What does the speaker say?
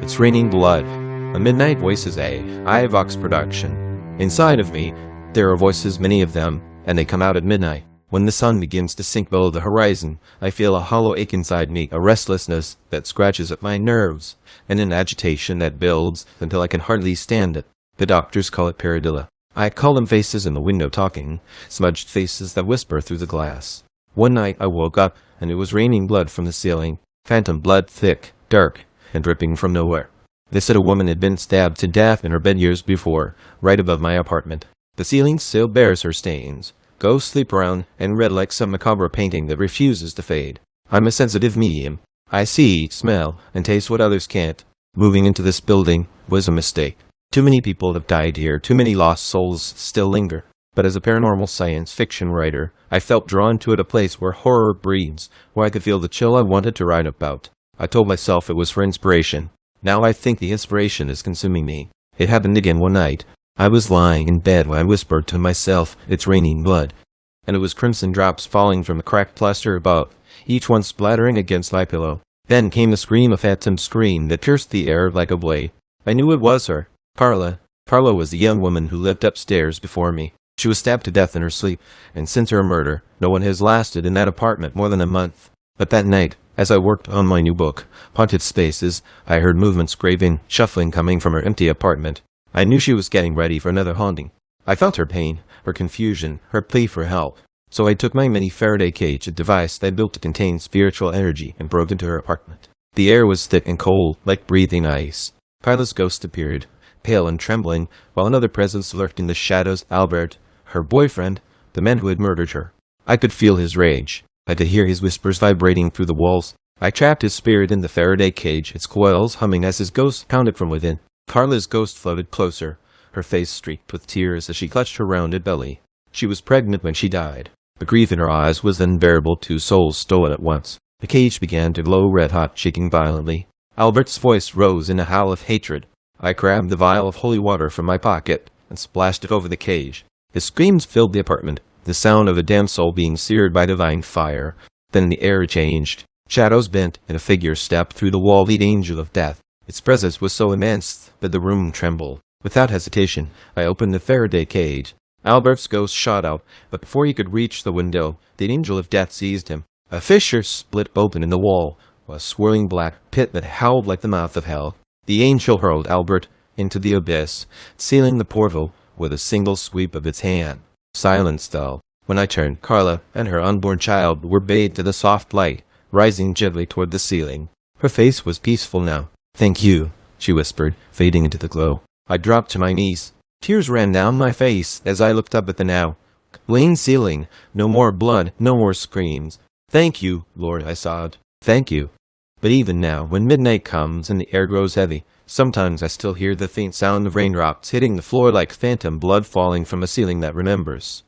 It's raining blood. A Midnight Voices a iVox production. Inside of me, there are voices, many of them, and they come out at midnight. When the sun begins to sink below the horizon, I feel a hollow ache inside me, a restlessness that scratches at my nerves, and an agitation that builds until I can hardly stand it. The doctors call it pareidolia. I call them faces in the window talking, smudged faces that whisper through the glass. One night I woke up, and it was raining blood from the ceiling, phantom blood, thick, dark, and dripping from nowhere. They said a woman had been stabbed to death in her bed years before, right above my apartment. The ceiling still bears her stains, ghostly brown and red like some macabre painting that refuses to fade. I'm a sensitive medium. I see, smell, and taste what others can't. Moving into this building was a mistake. Too many people have died here, too many lost souls still linger. But as a paranormal science fiction writer, I felt drawn to it, a place where horror breeds, where I could feel the chill I wanted to write about. I told myself it was for inspiration. Now I think the inspiration is consuming me. It happened again one night. I was lying in bed when I whispered to myself, "It's raining blood." And it was crimson drops falling from the cracked plaster above, each one splattering against my pillow. Then came the scream, a phantom scream that pierced the air like a blade. I knew it was her. Parla. Parla was the young woman who lived upstairs before me. She was stabbed to death in her sleep, and since her murder, no one has lasted in that apartment more than a month. But that night, as I worked on my new book, Haunted Spaces, I heard movements, scraping, shuffling coming from her empty apartment. I knew she was getting ready for another haunting. I felt her pain, her confusion, her plea for help. So I took my mini Faraday cage, a device that I built to contain spiritual energy, and broke into her apartment. The air was thick and cold, like breathing ice. Parla's ghost appeared, pale and trembling, while another presence lurked in the shadows. Albert, her boyfriend, the man who had murdered her. I could feel his rage. I could hear his whispers vibrating through the walls. I trapped his spirit in the Faraday cage, its coils humming as his ghost pounded from within. Parla's ghost floated closer, her face streaked with tears as she clutched her rounded belly. She was pregnant when she died. The grief in her eyes was unbearable, two souls stolen at once. The cage began to glow red-hot, shaking violently. Albert's voice rose in a howl of hatred. I grabbed the vial of holy water from my pocket and splashed it over the cage. His screams filled the apartment, the sound of a damned soul being seared by divine fire. Then the air changed. Shadows bent, and a figure stepped through the wall, the angel of death. Its presence was so immense that the room trembled. Without hesitation, I opened the Faraday cage. Albert's ghost shot out, but before he could reach the window, the angel of death seized him. A fissure split open in the wall, a swirling black pit that howled like the mouth of hell. The angel hurled Albert into the abyss, sealing the portal with a single sweep of its hand. Silence fell. When I turned, Carla and her unborn child were bathed in the soft light, rising gently toward the ceiling. Her face was peaceful now. "Thank you," she whispered, fading into the glow. I dropped to my knees. Tears ran down my face as I looked up at the now clean ceiling. No more blood, no more screams. "Thank you, Lord," I sobbed. "Thank you." But even now, when midnight comes and the air grows heavy, sometimes I still hear the faint sound of raindrops hitting the floor, like phantom blood falling from a ceiling that remembers.